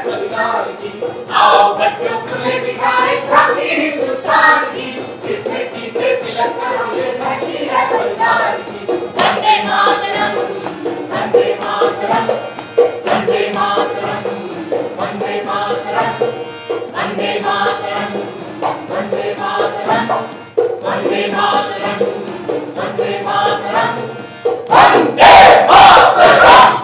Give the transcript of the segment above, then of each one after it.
बलिदान की। आओ बच्चों तुम्हें दिखाए झांकी हिंदुस्तान की, जिस मिट्टी से तिलक करो ये धरती है बलिदान की। वंदे मातरम, वंदे मातरम, वंदे मातरम, वंदे मातरम, वंदे मातरम, वंदे मातरम, वंदे मातरम, वंदे मातरम, वंदे मातरम।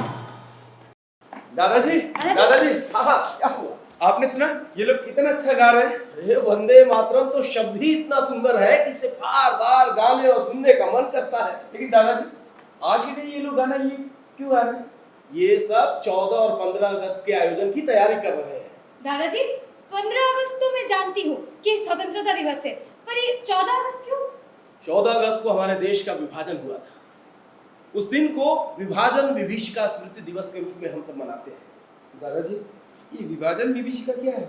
दादाजी, दादाजी, हाँ क्या हुआ? आपने सुना ये लोग कितना अच्छा गा रहे हैं? अरे वंदे मातरम तो शब्द ही इतना सुंदर है कि इसे बार बार गाने और सुनने का मन करता है। लेकिन दादाजी आज के दिन ये लोग गाना ये क्यों गा रहे हैं? ये सब 14 और 15 अगस्त के आयोजन की तैयारी कर रहे हैं। दादाजी 15 अगस्त तो मैं जानती हूँ कि स्वतंत्रता दिवस है, पर ये 14 अगस्त क्यों? 14 अगस्त को हमारे देश का विभाजन हुआ था। उस दिन को विभाजन विभीषिका स्मृति दिवस के रूप में हम सब मनाते हैं। दादाजी ये विभाजन विभीषिका क्या है?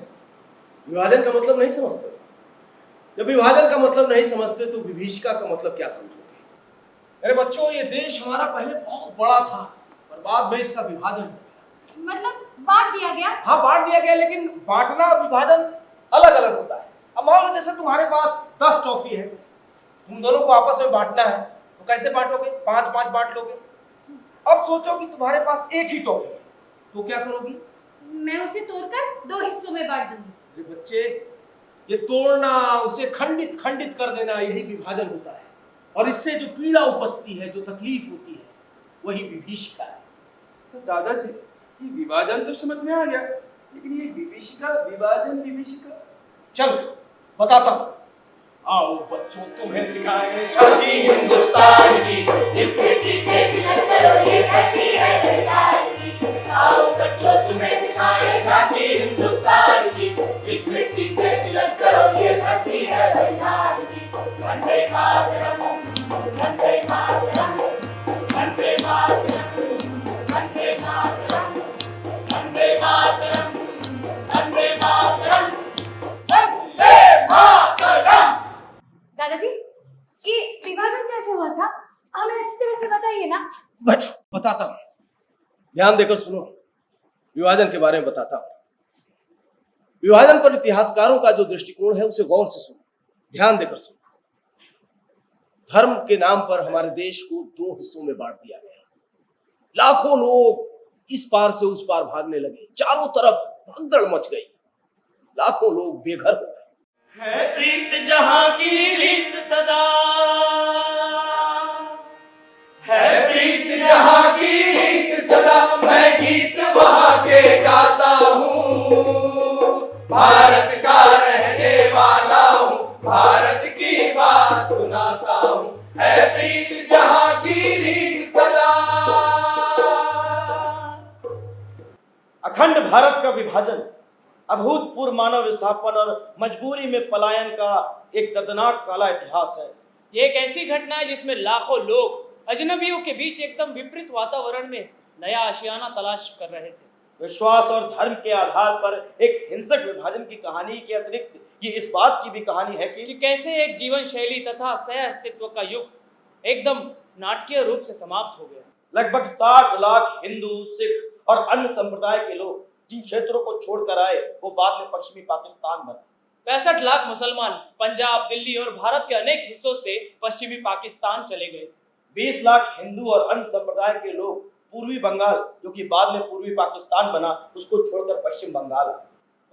विभाजन का मतलब नहीं समझते? जब विभाजन का मतलब नहीं समझते तो विभीषिका का मतलब क्या समझोगे? अरे बच्चों, ये देश हमारा पहले बहुत बड़ा था, पर बाद में इसका विभाजन हो गया। मतलब बांट दिया गया? हाँ, बांट दिया गया, लेकिन बांटना और विभाजन अलग अलग होता है। अब मान लो जैसे तुम्हारे पास 10 टॉफी है, तुम दोनों को आपस में बांटना है, तो कैसे बांटोगे? 5-5 बांट लोगे। अब सोचो कि तुम्हारे पास एक ही टॉफी है, तो क्या करोगी? मैं उसे तोड़कर 2 हिस्सों में बांट दूंगी। अरे बच्चे, ये तोड़ना, उसे खंडित खंडित कर देना, यही विभाजन होता है। और इससे जो पीड़ा उपजती है, जो तकलीफ होती है, वही विभीषिका है। तो दादाजी ये विभाजन तो समझ में आ गया, लेकिन ये विभीषिका, विभाजन विभीषिका, चलो बताता हूँ। आओ बच्चों तुम्हें दिखाएं झांकी हिंदुस्तान की, इस मिट्टी से तिलक करो ये धरती है बलिदान की। आओ बच्चों तुम्हें दिखाए झांकी हिंदुस्तान की, इस मिट्टी से तिलक करो ये धरती है बलिदान की। वंदे मातरम, वंदे मातरम, वंदे मातरम, वंदे मातरम, वंदे मातरम, वंदे मातरम, वंदे मातरम। दादाजी ये विभाजन कैसे हुआ था, हमें अच्छी तरह से बताइए ना। बच्चों बताता हूँ, ध्यान देकर सुनो। विभाजन के बारे में बताता हूँ। विभाजन पर इतिहासकारों का जो दृष्टिकोण है उसे गौर से सुनो, ध्यान देकर सुनो। धर्म के नाम पर हमारे देश को 2 हिस्सों में बांट दिया गया। लाखों लोग इस पार से उस पार भागने लगे, चारों तरफ भगदड़ मच गई, लाखों लोग बेघर हो गए। है प्रीत जहां की रीत सदा, है प्रीत जहां की रीत सदा, मैं गीत वहां के गाता हूँ। भारत का रहने वाला हूँ, भारत की बात सुनाता हूँ। है प्रीत जहां की रीत सदा। अखंड भारत का विभाजन अभूतपूर्व मानव विस्थापन और मजबूरी में पलायन का एक दर्दनाक काला इतिहास है। ये एक ऐसी घटना है जिसमें लाखों लोग अजनबियों के बीच एकदम विपरीत वातावरण में नया आशियाना तलाश कर रहे थे। विश्वास और धर्म के आधार पर एक हिंसक विभाजन की कहानी के अतिरिक्त ये इस बात की भी कहानी है कि कैसे एक जीवन शैली तथा सह अस्तित्व का युग एकदम नाटकीय रूप से समाप्त हो गया। लगभग 60 लाख हिंदू, सिख और अन्य संप्रदाय के लोग जिन क्षेत्रों को छोड़कर आए वो बाद में पश्चिमी पाकिस्तान बने। 65 लाख मुसलमान पंजाब, दिल्ली और भारत के अनेक हिस्सों से पश्चिमी पाकिस्तान चले गए थे। 20 लाख हिंदू और अन्य संप्रदाय के लोग पूर्वी बंगाल, जो कि बाद में पूर्वी पाकिस्तान बना, उसको छोड़कर पश्चिम बंगाल आए।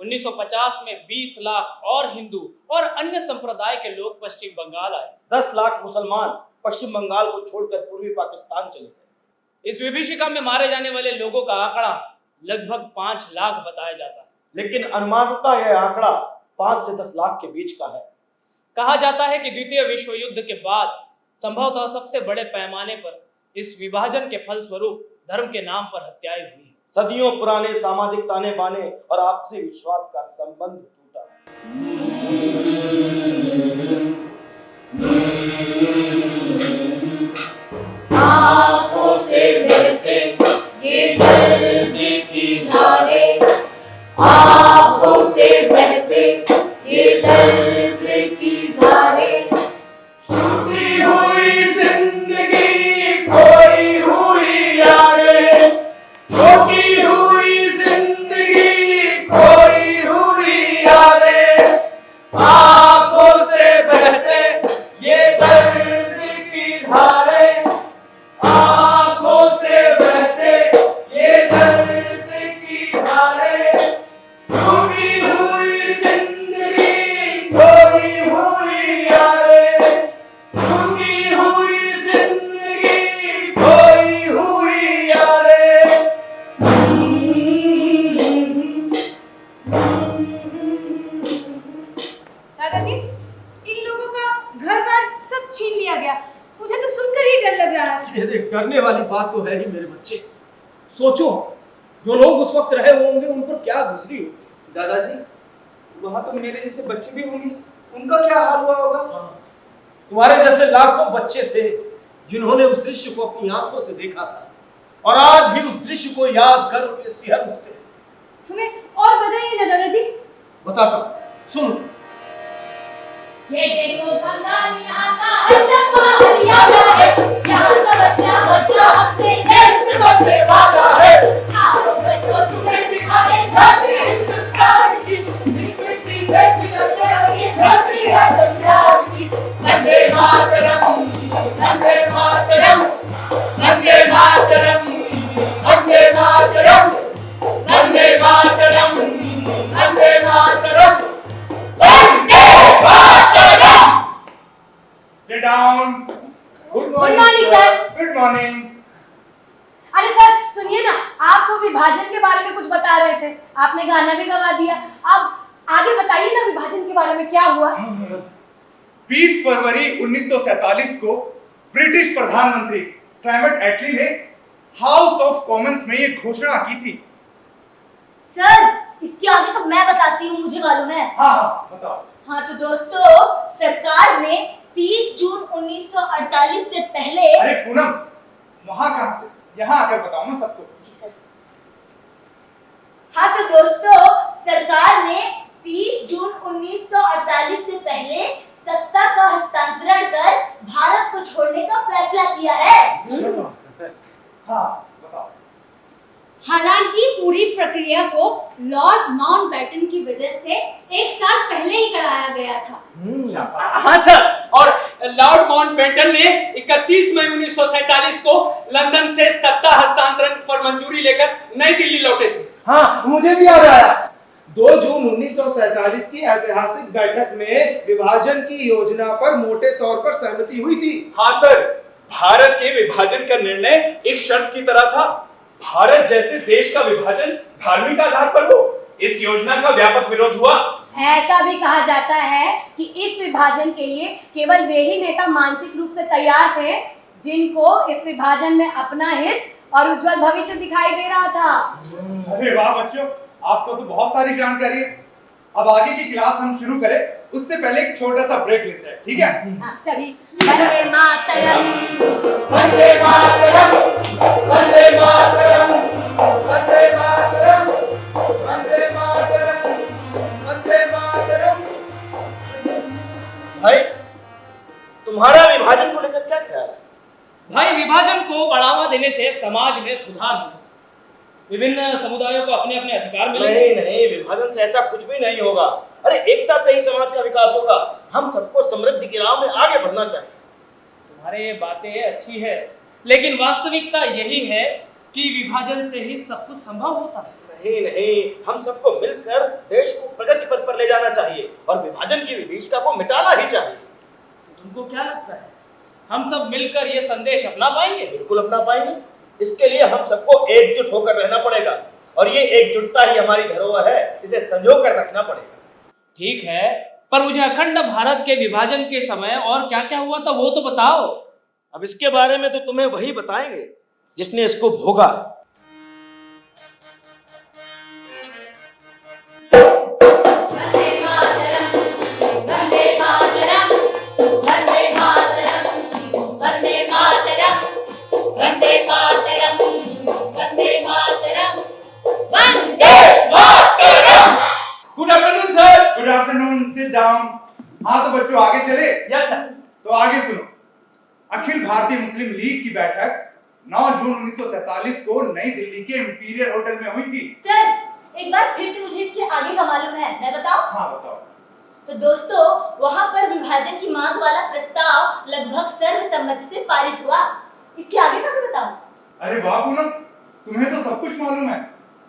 1950 में 20 लाख और हिंदू और अन्य संप्रदाय के लोग पश्चिम बंगाल आए। 10 लाख मुसलमान पश्चिम बंगाल को छोड़कर पूर्वी पाकिस्तान चले गए। इस विभीषिका में मारे जाने वाले लोगों का आंकड़ा लगभग 5 लाख बताया जाता है, लेकिन अनुमानतः यह आंकड़ा 5 से 10 लाख के बीच का है। कहा जाता है कि द्वितीय विश्व युद्ध के बाद संभवतः सबसे बड़े पैमाने पर इस विभाजन के फलस्वरूप धर्म के नाम पर हत्याएं हुई। सदियों पुराने सामाजिक ताने बाने और आपसी विश्वास का संबंध टूटा। आँखों से बहते ये दर्द की धारे, आँखों से बहते ये दर्द की धारे। छूटी हुई जिंदगी, खोई हुई यादें, छूटी हुई जिंदगी, डरने वाली बात तो है ही मेरे बच्चे। सोचो, जो लोग उस वक्त रहे होंगे उन पर क्या गुजरी होगी। दादाजी, वहां तो मेरे जैसे बच्चे भी होंगे, उनका क्या हाल हुआ होगा? तुम्हारे जैसे लाखों बच्चे थे जिन्होंने उस दृश्य को अपनी आंखों से देखा था, और आज भी उस दृश्य को याद कर उनके सिहर उठते हैं। हमें और बताइए ना दादाजी। बताता हूं, सुनो। ये देखो बंगाल यहाँ का है चंपा हरियाणा है, यहाँ का बच्चा बच्चा अपने देश में बनने वाला है। आओ बच्चों तुम्हें सिखाए धरती हिंदुस्तान की, इस मिट्टी से खिलते हो ये धरती है पंजाब की। वंदे मातरम, वंदे मातरम, वंदे मातरम, वंदे मातरम, वंदे मातरम, वंदे मातरम, वंदे मातरम। Sit down. Good morning, morning, sir. sir. Good morning. अरे सर सुनिए ना, आप तो विभाजन के बारे में कुछ बता रहे थे, आपने गाना भी गवा दिया। अब आगे बताइए ना, विभाजन के बारे में क्या हुआ? 20 फरवरी 1947 को ब्रिटिश प्रधानमंत्री क्लेमेंट एटली ने हाउस ऑफ कॉमन्स में ये घोषणा की थी। सर इसके आगे का मैं बताती हूँ, मुझे मालूम है। हाँ बताओ। हाँ तो दोस्तों, सरकार ने 30 जून 1948 से पहले। अरे पूनम, वहां कहां से, यहाँ आकर बताओ ना सबको। जी सर। हाँ तो दोस्तों, सरकार ने 30 जून 1948 से पहले सत्ता का हस्तांतरण कर भारत को छोड़ने का फैसला किया है। हाँ बताओ। हालांकि पूरी प्रक्रिया को लॉर्ड माउंटबेटन की वजह से 1 साल पहले ही कराया गया था। हाँ सर, और लॉर्ड माउंटबेटन ने 31 मई 1947 को लंदन से सत्ता हस्तांतरण पर मंजूरी लेकर नई दिल्ली लौटे थे। हाँ मुझे भी याद आया। 2 जून 1947 की ऐतिहासिक बैठक में विभाजन की योजना पर मोटे तौर पर सहमति हुई थी। हाँ सर, भारत के विभाजन का निर्णय एक शर्त की तरह था। भारत जैसे देश का विभाजन धार्मिक आधार पर हो, इस योजना का व्यापक विरोध हुआ। ऐसा भी कहा जाता है कि इस विभाजन के लिए केवल वे ही नेता मानसिक रूप से तैयार थे जिनको इस विभाजन में अपना हित और उज्जवल भविष्य दिखाई दे रहा था। अरे वाह बच्चों, आपको तो बहुत सारी जानकारी है। अब आगे की क्लास हम शुरू करें, उससे पहले एक छोटा सा ब्रेक लेते हैं, ठीक है? हाँ, चलिए। वंदे मातरम, वंदे मातरम, वंदे मातरम, वंदे मातरम, वंदे मातरम, वंदे मातरम। भाई, तुम्हारा विभाजन को लेकर क्या ख्याल है? भाई, विभाजन को बढ़ावा देने से समाज में सुधार होगा, विभिन्न समुदायों को अपने अपने अधिकार मिलेंगे। नहीं नहीं, विभाजन से ऐसा कुछ भी नहीं होगा। अरे एकता से ही समाज का विकास होगा। हम सबको समृद्धि की राह में आगे बढ़ना चाहिए। तुम्हारे ये बातें अच्छी है, लेकिन वास्तविकता यही है कि विभाजन से ही सब कुछ संभव होता है। नहीं नहीं, हम सबको मिलकर देश को प्रगति पथ पर ले जाना चाहिए और विभाजन की विभीषिका को मिटाना ही चाहिए। तो तुमको क्या लगता है, हम सब मिलकर ये संदेश अपना पाएंगे? बिल्कुल अपना पाएंगे। इसके लिए हम सबको एकजुट होकर रहना पड़ेगा, और ये एकजुटता ही हमारी धरोहर है, इसे संजो कर रखना पड़ेगा। ठीक है, पर मुझे अखंड भारत के विभाजन के समय और क्या क्या हुआ था वो तो बताओ। अब इसके बारे में तो तुम्हें वही बताएंगे जिसने इसको भोगा। वंदे मातरम, वंदे मातरम, वंदे मातरम, वंदे मातरम, वंदे मातरम, वंदे मातरम, वंदे मातरम। Good afternoon sir. Good afternoon, sit down. हाँ तो बच्चों आगे चले। Yes sir. तो आगे सुनो। अखिल भारतीय मुस्लिम लीग की बैठक 9 जून 1947 को नई दिल्ली के इंपीरियल होटल में हुई थी। सर एक बार फिर से मुझे इसके आगे का मालूम है, मैं बताऊं? हाँ बताओ। तो दोस्तों, वहां पर विभाजन की मांग वाला प्रस्ताव लगभग सर्वसम्मति से पारित हुआ। इसके आगे का भी बताओ। अरे वाह पूनम, तुम्हें तो सब कुछ मालूम है।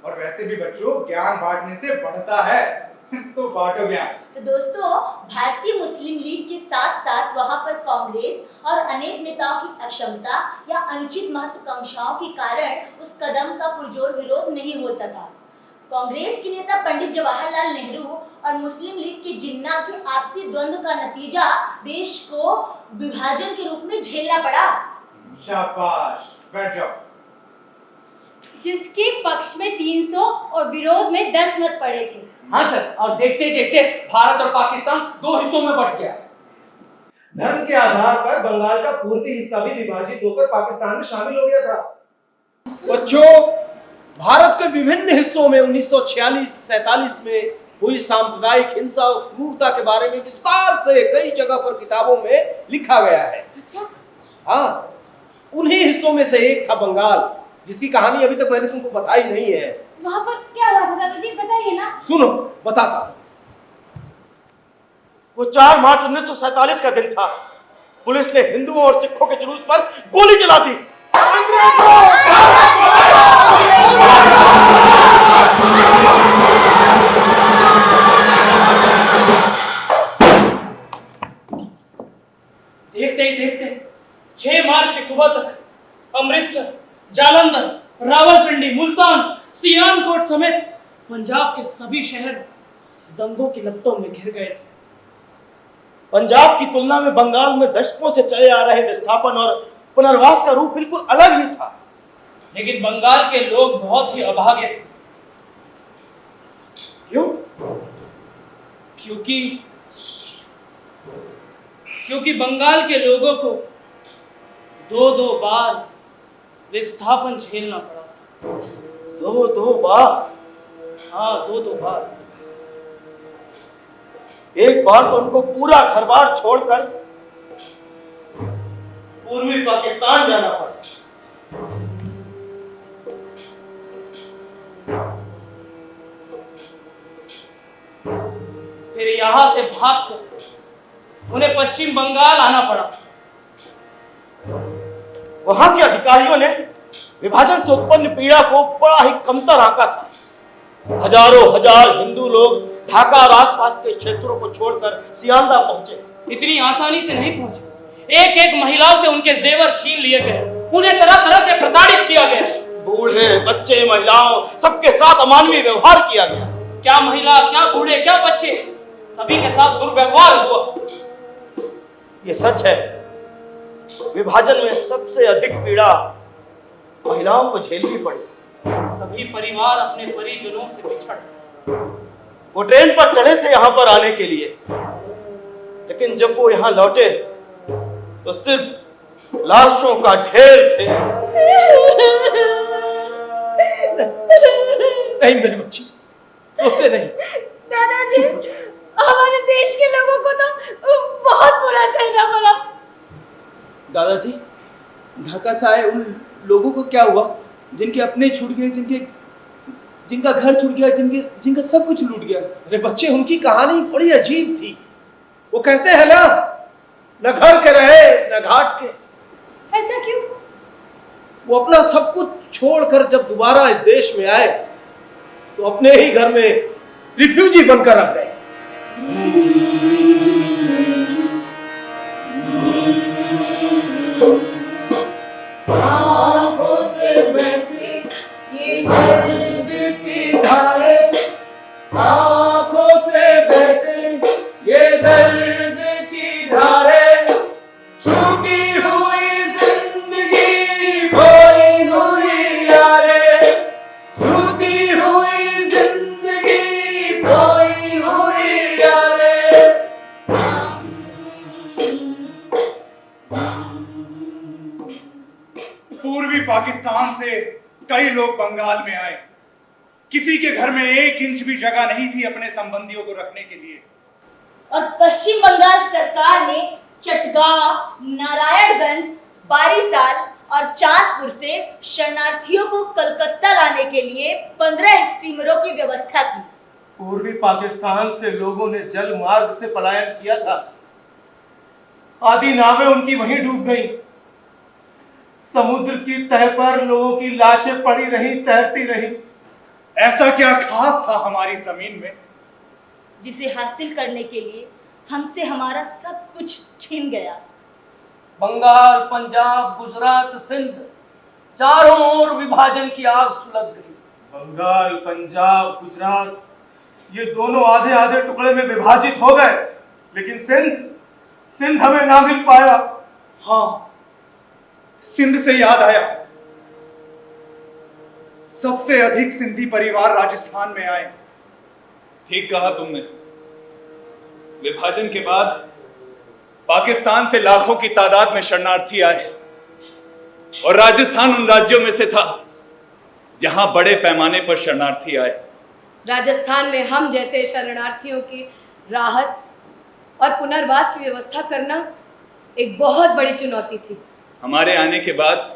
और वैसे भी बच्चों, ज्ञान बांटने से बढ़ता है। तो बांटो ज्ञान। तो दोस्तों, भारतीय मुस्लिम लीग के साथ साथ वहां पर कांग्रेस और अनेक नेताओं की अक्षमता या अनुचित महत्वाकांक्षाओं के कारण उस कदम का पुरजोर विरोध नहीं हो सका। कांग्रेस के नेता पंडित जवाहरलाल नेहरू और मुस्लिम लीग के जिन्ना के आपसी द्वंद्व का नतीजा देश को विभाजन के रूप में झेलना पड़ा। शाबाश। बैठ जाओ। जिसके पक्ष में 300 और विरोध में 10 मत पड़े थे। हाँ सर, और देखते देखते भारत और पाकिस्तान 2 हिस्सों में बंट गया। धर्म के आधार पर बंगाल का पूर्वी हिस्सा भी विभाजित होकर पाकिस्तान में शामिल हो गया था। बच्चों, भारत के विभिन्न हिस्सों में 1946-47 में हुई सांप्रदायिक हिंसा और क्रूरता के बारे में विस्तार से कई जगह पर किताबों में लिखा गया है। अच्छा, हाँ, उन्हीं हिस्सों में से एक था बंगाल, जिसकी कहानी अभी तक मैंने तुमको बताई नहीं है। वहाँ पर क्या हुआ था दादाजी, बताइए ना। सुनो, बताता हूँ। वो 4 मार्च 1947 का दिन था। पुलिस ने हिंदुओं और सिखों के जुलूस पर गोली चला दी। देखते ही देखते 6 मार्च की सुबह तक अमृतसर, जालंधर, रावलपिंडी, मुल्तान, सियालकोट समेत पंजाब के सभी शहर दंगों की लपटों में घिर गए थे। पंजाब की तुलना में बंगाल में दशकों से चले आ रहे विस्थापन और पुनर्वास का रूप बिल्कुल अलग ही था। लेकिन बंगाल के लोग बहुत ही अभागे थे। क्यों? क्योंकि बंगाल के लोगों को 2-2 बार विस्थापन झेलना पड़ा था। 2 बार? हाँ, 2 बार। एक बार तो उनको पूरा घर-बार छोड़कर पूर्वी पाकिस्तान जाना पड़ा। फिर यहां से भागकर उन्हें पश्चिम बंगाल आना पड़ा। वहां के अधिकारियों ने विभाजन से उत्पन्न पीड़ा को बड़ा ही कमतर आंका था। हजारों हजार हिंदू लोग ढाका और आसपास के क्षेत्रों को छोड़कर सियालदा पहुंचे। इतनी आसानी से नहीं पहुंचे। एक एक महिलाओं से उनके जेवर छीन लिए गए, उन्हें तरह तरह से प्रताड़ित किया गया। बूढ़े, बच्चे, महिलाओं सबके साथ अमानवीय व्यवहार किया गया। क्या महिला, क्या बूढ़े, क्या बच्चे, सभी के साथ दुर्व्यवहार हुआ। ये सच है, विभाजन में सबसे अधिक पीड़ा महिलाओं को झेलनी पड़ी। सभी परिवार अपने परिजनों से बिछड़। वो ट्रेन पर चढ़े थे यहाँ पर आने के लिए, लेकिन जब वो यहाँ लौटे तो सिर्फ लाशों का ढेर थे। नहीं मेरी बच्ची, रोते नहीं। दादाजी, हमारे देश के लोगों को तो बहुत बुरा सहना पड़ा। दादाजी, ढाका से आए उन लोगों को क्या हुआ जिनके अपने छूट गए, जिनका घर छूट गया, जिनका सब कुछ लूट गया? अरे बच्चे, उनकी कहानी बड़ी अजीब थी। वो कहते हैं ना, न घर के रहे न घाट के। ऐसा क्यों? वो अपना सब कुछ छोड़कर जब दोबारा इस देश में आए तो अपने ही घर में रिफ्यूजी बनकर आ गए। आंखों से बहती ये दर्द की धारें, आंखों से बहती ये दर्द की धारें, छूटी हुई जिंदगी खोई हुई यारें, छूटी हुई जिंदगी खोई हुई यारें। पूर्वी पाकिस्तान से कई लोग बंगाल में आए। किसी के घर में 1 इंच भी जगह नहीं थी अपने संबंधियों को रखने के लिए। और पश्चिम बंगाल सरकार ने चटगांव, नारायणगंज, बारिसाल और चांदपुर से शरणार्थियों को कलकत्ता लाने के लिए 15 स्टीमरों की व्यवस्था की। पूर्वी पाकिस्तान से लोगों ने जल मार्ग से पलायन किया था। आधी नावें उनकी वहीं डूब गईं। समुद्र की तह पर लोगों की लाशें पड़ी रहीं, तैरती रहीं। ऐसा क्या खास था हमारी जमीन में जिसे हासिल करने के लिए हमसे हमारा सब कुछ छीन गया? बंगाल, पंजाब, गुजरात, सिंध, चारों ओर विभाजन की आग सुलग गई। बंगाल, पंजाब, गुजरात ये दोनों आधे आधे टुकड़े में विभाजित हो गए, लेकिन सिंध हमें ना मिल पाया। हाँ, सिंध से याद आया, सबसे अधिक सिंधी परिवार राजस्थान में आए। ठीक कहा तुमने। विभाजन के बाद पाकिस्तान से लाखों की तादाद में शरणार्थी आए और राजस्थान उन राज्यों में से था जहां बड़े पैमाने पर शरणार्थी आए। राजस्थान में हम जैसे शरणार्थियों की राहत और पुनर्वास की व्यवस्था करना एक बहुत बड़ी चुनौती थी। हमारे आने के बाद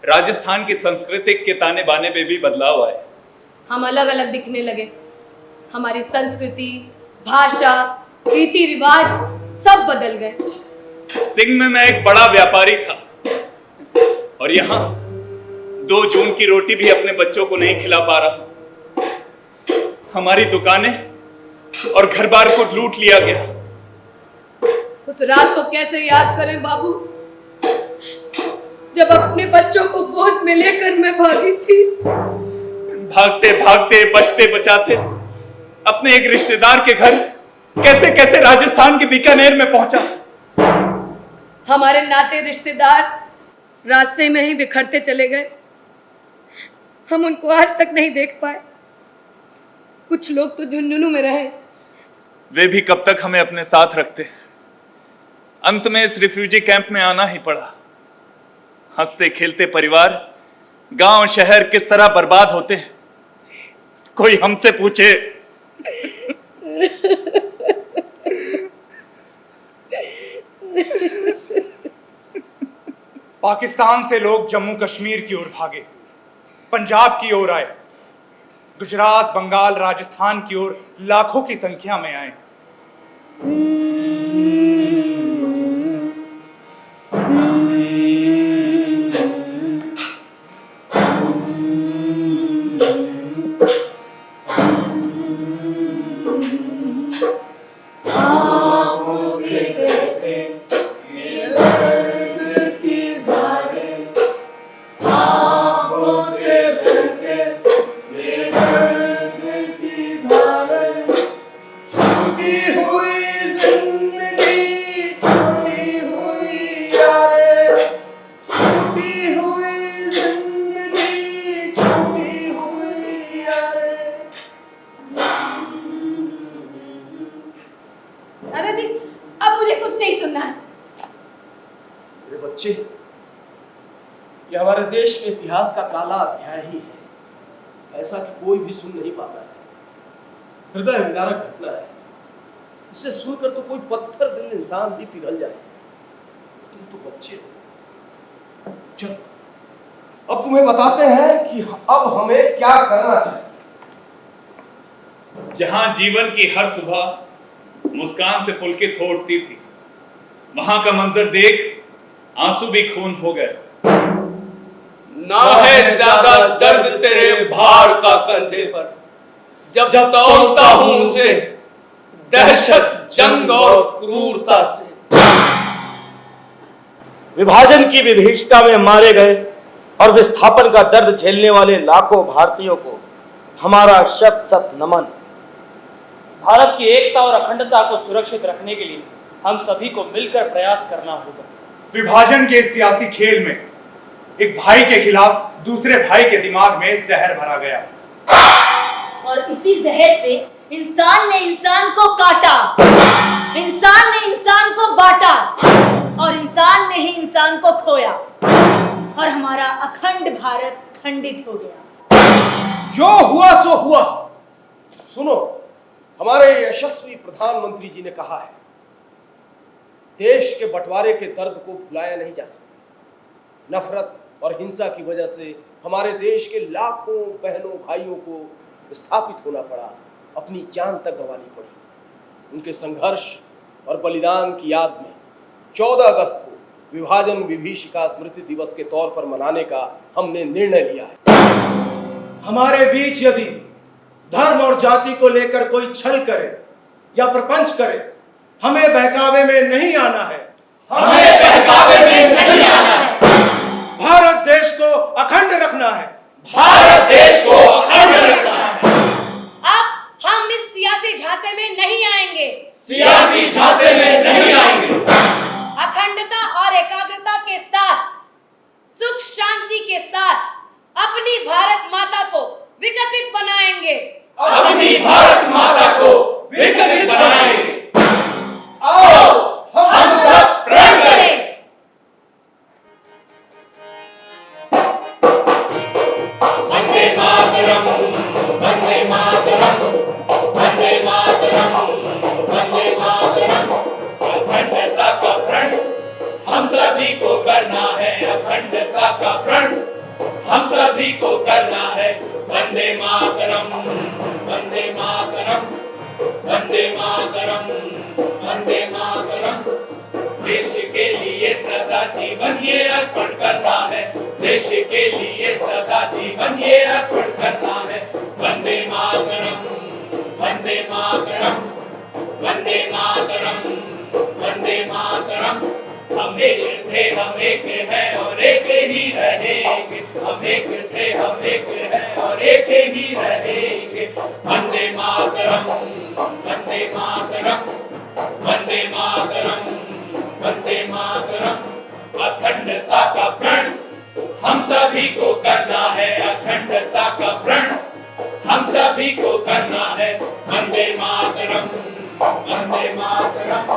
राजस्थान की सांस्कृतिक के ताने बाने में भी बदलाव आए। हम अलग अलग दिखने लगे। हमारी संस्कृति, भाषा, रीति रिवाज सब बदल गए। सिंह में मैं एक बड़ा व्यापारी था और यहाँ 2 जून की रोटी भी अपने बच्चों को नहीं खिला पा रहा। हमारी दुकानें और घर बार को लूट लिया गया। उस रात को कैसे याद करें बाबू, जब अपने बच्चों को गोद में लेकर मैं भागी थी। भागते भागते, बचते बचाते अपने एक रिश्तेदार के घर कैसे कैसे राजस्थान के बीकानेर में पहुंचा। हमारे नाते रिश्तेदार रास्ते में ही बिखरते चले गए। हम उनको आज तक नहीं देख पाए। कुछ लोग तो झुंझुनू में रहे। वे भी कब तक हमें अपने साथ रखते। अंत में इस रिफ्यूजी कैंप में आना ही पड़ा। हंसते खेलते परिवार, गांव शहर किस तरह बर्बाद होते, कोई हमसे पूछे। पाकिस्तान से लोग जम्मू कश्मीर की ओर भागे, पंजाब की ओर आए, गुजरात, बंगाल, राजस्थान की ओर लाखों की संख्या में आए। दादाजी, अब मुझे कुछ नहीं सुनना है। मेरे बच्चे, ये हमारे देश के इतिहास का काला अध्याय ही है, ऐसा कि कोई भी सुन नहीं पाता है। हृदय विदारक घटना है। इसे सुनकर तो कोई पत्थर दिल इंसान भी पिघल जाए। तुम तो बच्चे हो। चलो, अब तुम्हें बताते हैं कि अब हमें क्या करना चाहिए। जहां जीवन की हर सुबह मुस्कान से पुलकित हो उठती थी, वहां का मंजर देख आंसू भी खून हो गए। ना है ज्यादा दर्द तेरे भार का कंधे पर, जब तोड़ता हूं उसे दहशत, जंग और क्रूरता से। विभाजन की विभीषिका में मारे गए और विस्थापन का दर्द झेलने वाले लाखों भारतीयों को हमारा शत शत नमन। भारत की एकता और अखंडता को सुरक्षित रखने के लिए हम सभी को मिलकर प्रयास करना होगा। विभाजन के सियासी खेल में एक भाई के खिलाफ दूसरे भाई के दिमाग में जहर भरा गया और इसी जहर से इंसान ने इंसान को काटा, इंसान ने इंसान को बांटा और इंसान ने ही इंसान को खोया और हमारा अखंड भारत खंडित हो गया। जो हुआ सो हुआ। सुनो, हमारे यशस्वी प्रधानमंत्री जी ने कहा है, देश के बंटवारे के दर्द को भुलाया नहीं जा सकता। नफरत और हिंसा की वजह से हमारे देश के लाखों बहनों भाइयों को विस्थापित होना पड़ा, अपनी जान तक गंवानी पड़ी। उनके संघर्ष और बलिदान की याद में 14 अगस्त को विभाजन विभीषिका स्मृति दिवस के तौर पर मनाने का हमने निर्णय लिया है। हमारे बीच यदि धर्म और जाति को लेकर कोई छल करे या प्रपंच करे, हमें बहकावे में नहीं आना है। हमें बहकावे में नहीं आना है। भारत देश को अखंड रखना है। भारत देश को अखंड रखना है। अब हम इस सियासी झांसे में नहीं आएंगे। सियासी झांसे में नहीं आएंगे। अखंडता और एकाग्रता के साथ, सुख शांति के साथ अपनी भारत माता को विकसित बनाएंगे। अपनी भारत माता को विकसित बनाएंगे। आओ हम सब प्रण करें। वंदे मातरम, वंदे मातरम, वंदे मातरम, वंदे मातरम। अखंडता का प्रण हम सभी को करना है, अखंडता का प्रण हम सभी को करना है। वंदे मातरम, वंदे मातरम, वंदे मातरम, वंदे मातरम। देश के लिए सदा जीवन ये अर्पण करना है, देश के लिए सदा जीवन ये अर्पण करना है। वंदे मातरम, वंदे मातरम, वंदे मातरम, वंदे मातरम। हम एक थे, हम एक हैं और एक ही रहेंगे। हम एक थे, हम एक हैं और एक ही रहेंगे। वंदे मातरम, वंदे मातरम, वंदे मातरम, वंदे मातरम। अखंडता का प्रण हम सभी को करना है, अखंडता का प्रण हम सभी को करना है। वंदे मातरम, वंदे मातरम,